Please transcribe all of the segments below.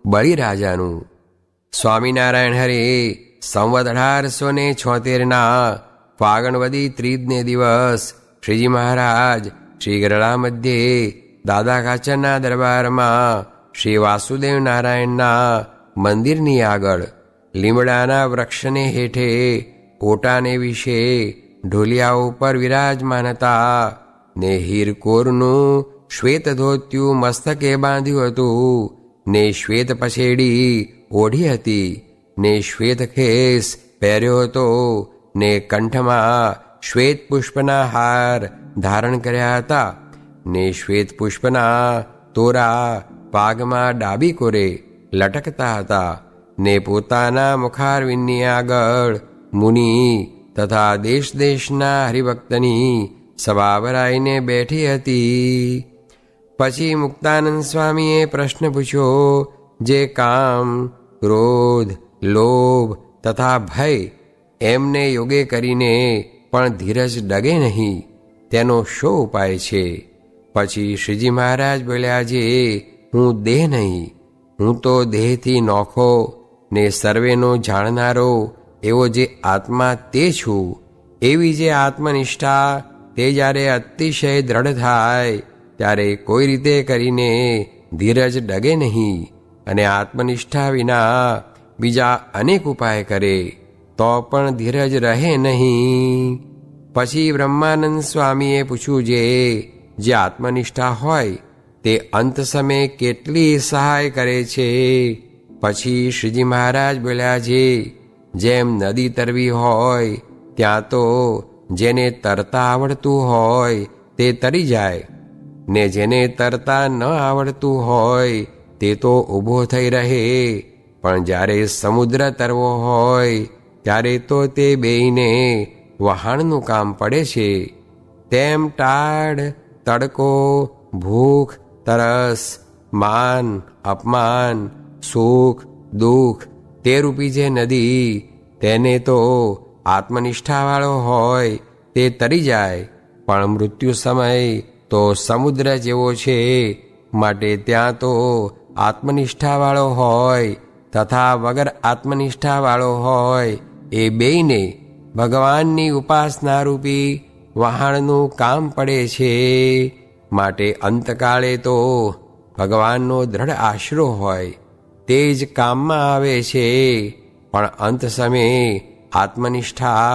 બળીરાજાનું. સ્વામિનારાયણ હરે સંવત 1876 ફાગણવદી ત્રીજને દિવસ શ્રીજી મહારાજ શ્રી ગરડા મધ્યે દાદા ખાચરના દરબારમાં શ્રી વાસુદેવ નારાયણના મંદિરની આગળ લીમડાના વૃક્ષને હેઠે ઓટાને વિશે ઢોલિયા ઉપર વિરાજમાન હતા ને હીરકોરનું શ્વેત ધોતિયું મસ્તકે બાંધ્યું હતું ને શ્વેત પછેડી ઓઢી હતી ને શ્વેત ખેસ પહેર્યો હતો ને કંઠમાં શ્વેત પુષ્પના હાર ધારણ કર્યા હતા ને શ્વેત પુષ્પના તોરા પાગમાં ડાબી કોરે લટકતા હતા ને પોતાના મુખારવિંદની આગળ મુનિ તથા દેશ દેશના હરિભક્તની સભા ભરાઈને બેઠી હતી. પછી મુક્તાનંદ સ્વામીએ પ્રશ્ન પૂછ્યો, જે કામ, ક્રોધ, લોભ તથા ભય એમને યોગે કરીને પણ ધીરજ ડગે નહીં, તેનો શો ઉપાય છે? પછી શ્રીજી મહારાજ બોલ્યા, જે હું દેહ નહીં, હું તો દેહથી નોખો ને સર્વેનો જાણનારો એવો જે આત્મા તે છું, એવી જે આત્મનિષ્ઠા તે જ્યારે અતિશય દ્રઢ થાય ત્યારે કોઈ રીતે કરીને ધીરજ ડગે નહીં અને આત્મનિષ્ઠા વિના બીજા અનેક ઉપાય કરે તો પણ ધીરજ રહે નહીં. પછી બ્રહ્માનંદ સ્વામીએ પૂછ્યું, જે આત્મનિષ્ઠા હોય તે અંત સમયે કેટલી સહાય કરે છે? પછી શ્રીજી મહારાજ બોલ્યા, જેમ નદી તરવી હોય ત્યાં તો જેને તરતા આવડતું હોય તે તરી જાય ને જેને તરતા ન આવડતું હોય તે તો ઊભો થઈ રહે, પણ જ્યારે સમુદ્ર તરવો હોય ત્યારે તો તે બેયને વહાણનું કામ પડે છે. તેમ ટાઢ, તડકો, ભૂખ, તરસ, માન, અપમાન, સુખ, દુઃખ તે રૂપી જે નદી, તેને તો આત્મનિષ્ઠાવાળો હોય તે તરી જાય, પણ મૃત્યુ સમય તો સમુદ્ર જેવો છે, માટે ત્યાં તો આત્મનિષ્ઠાવાળો હોય તથા વગર આત્મનિષ્ઠાવાળો હોય એ બેયને ભગવાનની ઉપાસના રૂપી વહાણનું કામ પડે છે. માટે અંતકાળે તો ભગવાનનો દ્રઢ આશરો હોય તે જ કામમાં આવે છે, પણ અંત સમયે આત્મનિષ્ઠા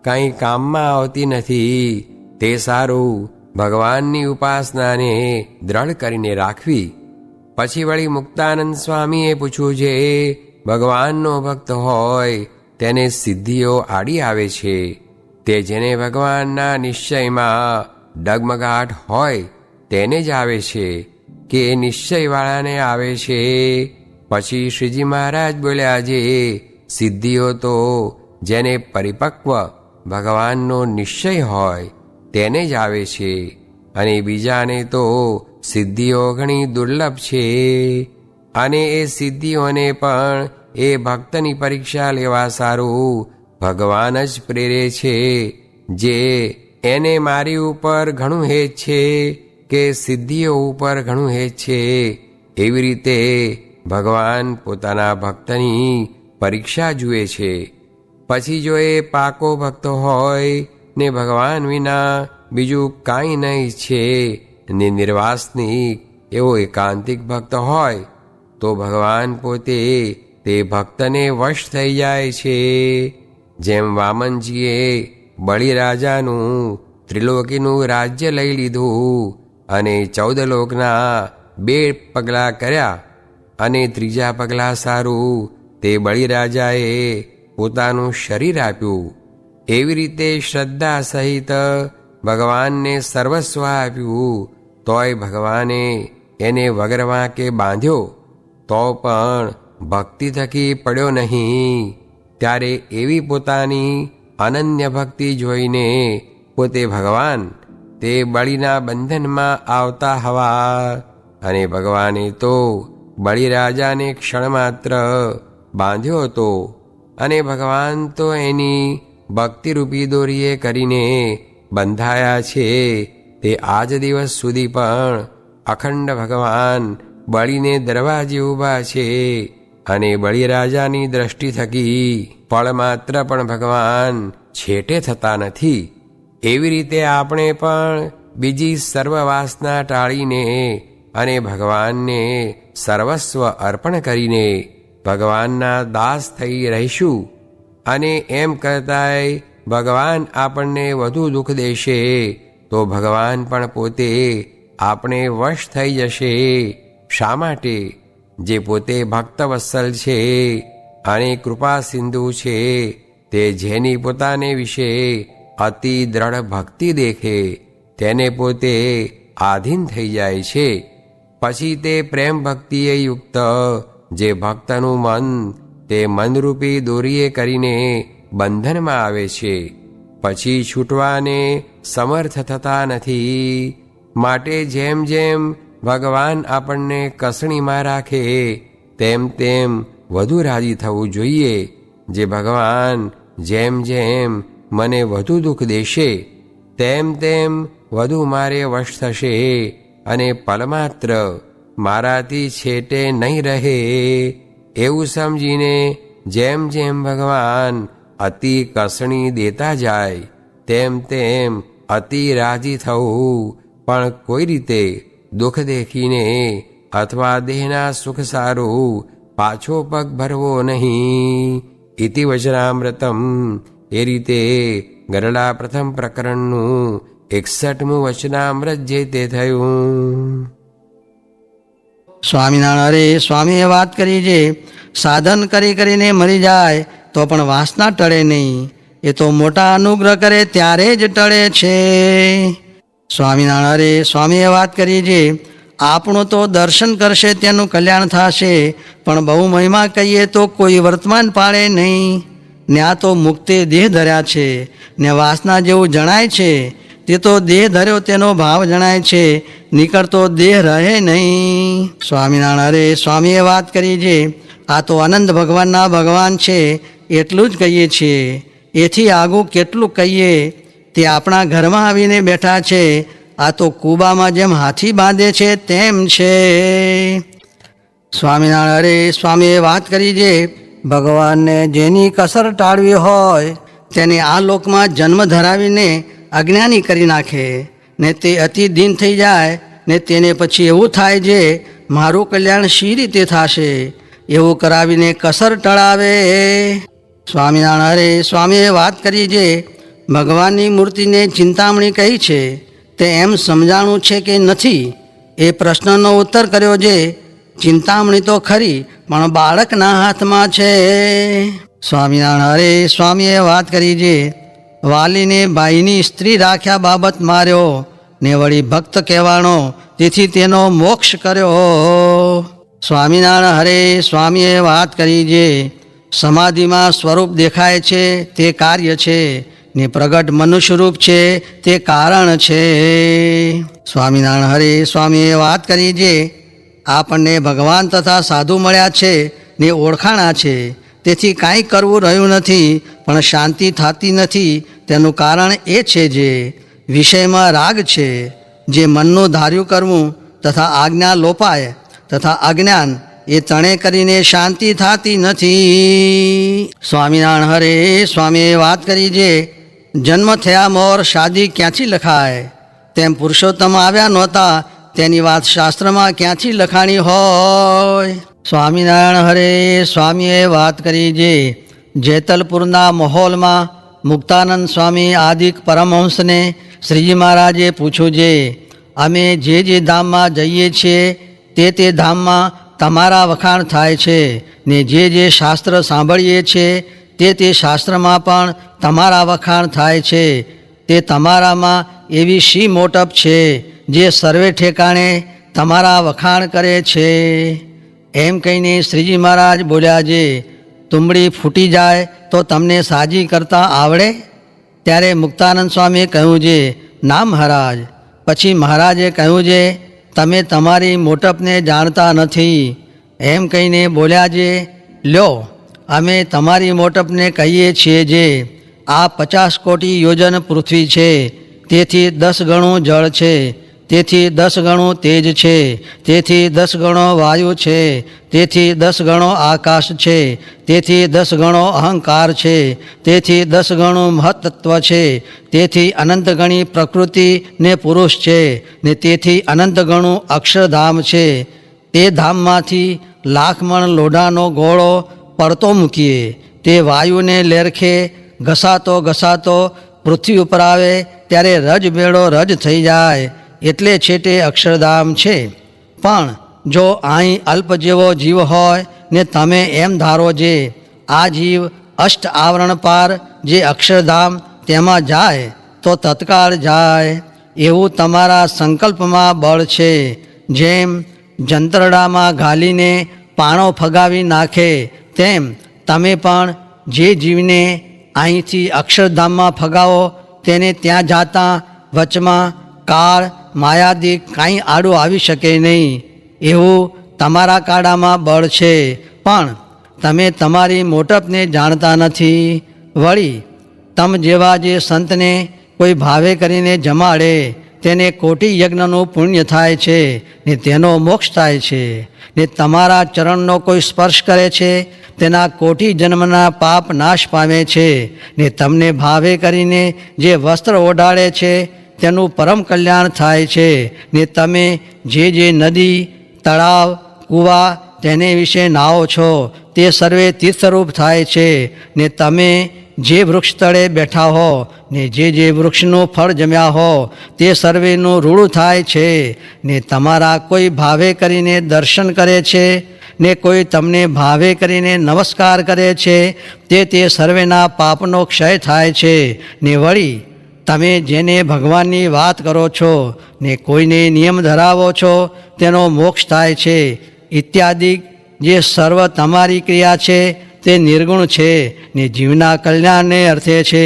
કંઈ કામમાં આવતી નથી. તે સારું ભગવાનની ઉપાસનાને દ્રઢ કરીને રાખવી. પછી વળી મુક્તાનંદ સ્વામીએ પૂછ્યું, ભગવાનનો ભક્ત હોય તેને સિદ્ધિઓ આડી આવે છે, તે જેને ભગવાનના નિશ્ચયમાં ડગમગાટ હોય તેને જ આવે છે કે નિશ્ચયવાળાને આવે છે? પછી શ્રીજી મહારાજ બોલ્યા, સિદ્ધિઓ તો જેને પરિપક્વ ભગવાનનો નિશ્ચય હોય તેને જ આવે છે, અને બીજાને તો સિદ્ધિઓ ઘણી દુર્લભ છે. અને એ સિદ્ધિઓને પણ એ ભક્તની પરીક્ષા લેવા સારું ભગવાન જ પ્રેરે છે. જે એને મારી ઉપર ઘણું હેત છે કે સિદ્ધિઓ ઉપર ઘણું હેત છે, એવી રીતે ભગવાન પોતાના ભક્તની પરીક્ષા જુએ છે. પછી જો એ પાકો ભક્ત હોય ને ભગવાન વિના બીજું કાંઈ ન ઈચ્છે ને નિર્વાસનિક એવો એકાંતિક ભક્ત હોય તો ભગવાન પોતે તે ભક્તને વશ થઈ જાય છે. જેમ વામનજીએ બળીરાજાનું ત્રિલોકીનું રાજ્ય લઈ લીધું અને 14 લોકના 2 પગલાં કર્યા અને 3જા પગલાં સારું તે બળીરાજાએ પોતાનું શરીર આપ્યું, એવી રીતે શ્રદ્ધા સહિત ભગવાનને સર્વસ્વ આપ્યું, તોય ભગવાને એને વગર વાંકે બાંધ્યો તો પણ ભક્તિ થકી પડ્યો નહીં. ત્યારે એવી પોતાની અનન્ય ભક્તિ જોઈને પોતે ભગવાન તે બળીના બંધનમાં આવતા હવા, અને ભગવાને તો બળીરાજાને ક્ષણમાત્ર બાંધ્યો હતો, અને ભગવાન તો એની ભક્તિરૂપી દોરીએ કરીને બંધાયા છે. તે આજ દિવસ સુધી પણ અખંડ ભગવાન બળીને દરવાજે ઊભા છે અને બળીરાજાની દ્રષ્ટિ થકી પળ માત્ર પણ ભગવાન છેટે થતા નથી. એવી રીતે આપણે પણ બીજી સર્વ વાસના ટાળીને અને ભગવાનને સર્વસ્વ અર્પણ કરીને ભગવાનના દાસ થઈ રહીશું. અને એમ કરતાંય ભગવાન આપણને વધુ દુઃખ દેશે તો ભગવાન પણ પોતે આપણે વશ થઈ જશે. શા માટે? જે પોતે ભક્તવત્સલ છે અને કૃપા સિંધુ છે, તે જેની પોતાને વિશે અતિ દ્રઢ ભક્તિ દેખે તેને પોતે આધીન થઈ જાય છે. પછી તે પ્રેમ ભક્તિએ યુક્ત જે ભક્તનું મન તે મનરૂપી દોરીએ કરીને બંધનમાં આવે છે, પછી છૂટવાને સમર્થ થતા નથી. માટે જેમ જેમ ભગવાન આપણને કસણીમાં રાખે તેમ તેમ વધુ રાજી થવું જોઈએ. જે ભગવાન જેમ જેમ મને વધુ દુઃખ દેશે તેમ તેમ વધુ મારે વશ થશે અને પલમાત્ર મારાથી છેટે નહીં રહે. એવું સમજીને જેમ જેમ ભગવાન અતિ કસણી દેતા જાય તેમ તેમ અતિ રાજી થવું, પણ કોઈ રીતે દુઃખ દેખીને અથવા દેહના સુખ સારું પાછો પગ ભરવો નહીં. ઇતિ વચનામૃતમ. એ રીતે ગરડા પ્રથમ પ્રકરણનું 61મું વચનામૃત જે તે થયું. સ્વામિનારાયણ સ્વામીએ વાત કરી છે, સાધન કરી કરીને મરી જાય તો પણ વાસના ટળે નહીં. એ તો મોટા અનુગ્રહ કરે ત્યારે જ ટળે છે. સ્વામિનારાયણ સ્વામીએ વાત કરી છે, આપણું તો દર્શન કરશે તેનું કલ્યાણ થશે, પણ બહુ મહિમા કહીએ તો કોઈ વર્તમાન પાડે નહીં. ને આ તો મુક્તે દેહ ધર્યા છે ને વાસના જેવું જણાય છે તે તો દેહ ધર્યો તેનો ભાવ જણાય છે, નીકળતો દેહ રહે નહીં. સ્વામિનારાયણ સ્વામીએ વાત કરી છે, આ તો અનંત ભગવાનના ભગવાન છે એટલું જ કહીએ છીએ. એથી આગું કેટલું કહીએ? તે આપણા ઘરમાં આવીને બેઠા છે. આ તો કૂબામાં જેમ હાથી બાંધે છે તેમ છે. સ્વામિનારાયણ સ્વામીએ વાત કરી છે, ભગવાનને જેની કસર ટાળવી હોય તેને આ લોકમાં જન્મ ધરાવીને અજ્ઞાની કરી નાખે ને તે અતિ દીન થઈ જાય ને તેને પછી એવું થાય છે મારું કલ્યાણ શી રીતે થશે, એવું કરાવીને કસર ટળાવે. સ્વામિનારાયણ સ્વામીએ વાત કરી છે, ભગવાનની મૂર્તિને ચિંતામણી કહી છે તે એમ સમજાણું છે કે નથી એ પ્રશ્નનો ઉત્તર કર્યો છે. ચિંતામણી તો ખરી પણ બાળકના હાથમાં છે. સ્વામિનારાયણ સ્વામીએ વાત કરી છે, વાલીને ભાઈની સ્ત્રી રાખ્યા બાબત માર્યો ને વળી ભક્ત કહેવાનો તેથી તેનો મોક્ષ કર્યો. સ્વામિનારાયણ સ્વામીએ વાત કરી છે, સમાધિમાં સ્વરૂપ દેખાય છે તે કાર્ય છે ને પ્રગટ મનુષ્યરૂપ છે તે કારણ છે. સ્વામિનારાયણ સ્વામીએ વાત કરી છે, આપણને ભગવાન તથા સાધુ મળ્યા છે ને ઓળખાણા છે, તેથી કાંઈ કરવું રહ્યું નથી પણ શાંતિ થતી નથી. તેનું કારણ એ છે જે વિષયમાં રાગ છે, જે મનનું ધાર્યું કરવું તથા આજ્ઞા લોપાય તથા અજ્ઞાન એ ત્રણે કરીને શાંતિ થતી નથી. સ્વામિનારાયણ સ્વામીએ વાત કરી છે, જન્મ થયા મોર શાદી ક્યાંથી લખાય, તેમ પુરુષોત્તમ આવ્યા નહોતા તેની વાત શાસ્ત્રમાં ક્યાંથી લખાણી હોય. સ્વામિનારાયણ હરે સ્વામીએ વાત કરી છે, જેતલપુરના માહોલમાં મુક્તાનંદ સ્વામી આદિક પરમહંસને શ્રીજી મહારાજે પૂછ્યું છે, અમે જે ધામમાં જઈએ છીએ તે ધામમાં તમારા વખાણ થાય છે ને જે શાસ્ત્ર સાંભળીએ છીએ તે શાસ્ત્રમાં પણ તમારા વખાણ થાય છે. તે તમારામાં એવી શી મોટપ છે જે સર્વે ઠેકાણે તમારા વખાણ કરે છે. એમ કહીને શ્રીજી મહારાજ બોલ્યા છે, તુંબડી ફૂટી જાય તો તમને સાજી કરતા આવડે? ત્યારે મુક્તાનંદ સ્વામીએ કહ્યું છે, ના મહારાજ. પછી મહારાજે કહ્યું છે, તમે તમારી મોટપને જાણતા નથી. એમ કહીને બોલ્યા છે, લ્યો અમે તમારી મોટપને કહીએ છીએ જે આ 50 કોટી યોજન પૃથ્વી છે તેથી 10 ગણું જળ છે તેથી 10 ગણું તેજ છે, તેથી 10 ગણો વાયુ છે, તેથી 10 ગણો આકાશ છે, તેથી 10 ગણો અહંકાર છે, તેથી 10 ગણું મહત્તત્વ છે, તેથી અનંત ગણી પ્રકૃતિ ને પુરુષ છે, ને તેથી અનંત ગણું અક્ષરધામ છે. તે ધામમાંથી લાખ મણ લોઢાનો ગોળો પડતો મૂકીએ, તે વાયુને લેરખે ઘસાતો ઘસાતો પૃથ્વી ઉપર આવે ત્યારે રજબેડો રજ થઈ જાય, એટલે છેટે અક્ષરધામ છે. પણ જો અહીં અલ્પ જેવો જીવ હોય ને તમે એમ ધારો જે આ જીવ અષ્ટ આવરણ પાર જે અક્ષરધામ તેમાં જાય તો તત્કાળ જાય. એવું તમારા સંકલ્પમાં બળ છે. જેમ જંતરડામાં ઘાલીને પાણો ફગાવી નાખે તેમ તમે પણ જે જીવને અહીંથી અક્ષરધામમાં ફગાવો તેને ત્યાં જાતા વચમાં કાળ માયાદિક કાંઈ આડું આવી શકે નહીં. એવું તમારા કાળામાં બળ છે, પણ તમે તમારી મોટપને જાણતા નથી. વળી તમ જેવા જે સંતને કોઈ ભાવે કરીને જમાડે તેને કોટી યજ્ઞનું પુણ્ય થાય છે ને તેનો મોક્ષ થાય છે. ને તમારા ચરણનો કોઈ સ્પર્શ કરે છે તેના કોટી જન્મના પાપ નાશ પામે છે. ને તમને ભાવે કરીને જે વસ્ત્ર ઓઢાડે છે તેનું પરમ કલ્યાણ થાય છે. ને તમે જે નદી તળાવ કૂવા તેને વિશે નાવો છો તે સર્વે તીર્થરૂપ થાય છે. ને તમે જે વૃક્ષ તળે બેઠા હો ને જે વૃક્ષનું ફળ જમ્યા હો તે સર્વેનું રૂડું થાય છે. ને તમારા કોઈ ભાવે કરીને દર્શન કરે છે ને કોઈ તમને ભાવે કરીને નમસ્કાર કરે છે તે સર્વેના પાપનો ક્ષય થાય છે. ને વળી તમે જેને ભગવાનની વાત કરો છો ને કોઈને નિયમ ધરાવો છો તેનો મોક્ષ થાય છે. ઇત્યાદિ જે સર્વ તમારી ક્રિયા છે તે નિર્ગુણ છે ને જીવના કલ્યાણને અર્થે છે.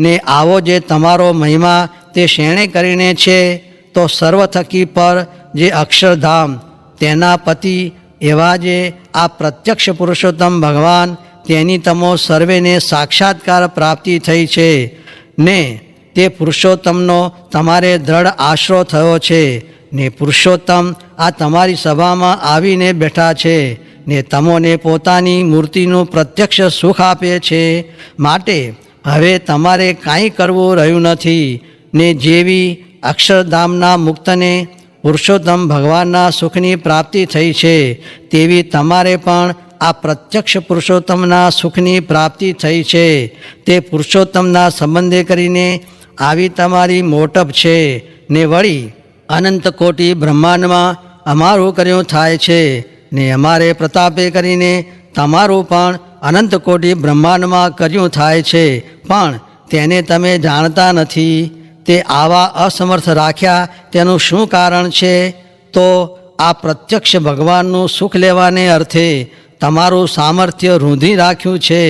ને આવો જે તમારો મહિમા તે શેણે કરીને છે તો સર્વ થકી પર જે અક્ષરધામ તેના પતિ એવા જે આ પ્રત્યક્ષ પુરુષોત્તમ ભગવાન તેની તમો સર્વેને સાક્ષાત્કાર પ્રાપ્તિ થઈ છે. ને તે પુરુષોત્તમનો તમારે દ્રઢ આશરો થયો છે. ને પુરુષોત્તમ આ તમારી સભામાં આવીને બેઠા છે ને તમોને પોતાની મૂર્તિનું પ્રત્યક્ષ સુખ આપે છે. માટે હવે તમારે કાંઈ કરવું રહ્યું નથી. ને જેવી અક્ષરધામના મુક્તને પુરુષોત્તમ ભગવાનના સુખની પ્રાપ્તિ થઈ છે તેવી તમારે પણ આ પ્રત્યક્ષ પુરુષોત્તમના સુખની પ્રાપ્તિ થઈ છે. તે પુરુષોત્તમના સંબંધે કરીને આવી તમારી મોટપ છે. ને વળી અનંત કોટી બ્રહ્માંડમાં અમારું કર્યું થાય છે ને અમારે પ્રતાપે કરીને તમારું પણ અનંત કોટી બ્રહ્માંડમાં કર્યું થાય છે, પણ તેને તમે જાણતા નથી. તે આવા અસમર્થ રાખ્યા તેનું શું કારણ છે? તો આ પ્રત્યક્ષ ભગવાનનું સુખ લેવાને અર્થે તમારું સામર્થ્ય રૂંધી રાખ્યું છે.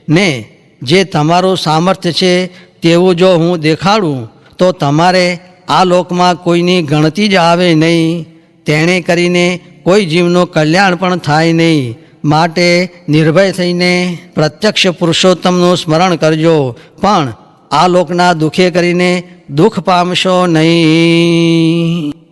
ને જે તમારું સામર્થ્ય છે તેવું જો હું દેખાડું તો તમારે આ લોકમાં કોઈની ગણતી જ આવે નહીં. તેણે કરીને કોઈ જીવનું કલ્યાણ પણ થાય નહીં. માટે નિર્ભય થઈને પ્રત્યક્ષ પુરુષોત્તમનું સ્મરણ કરજો, પણ આ લોકના દુઃખે કરીને દુઃખ પામશો નહીં.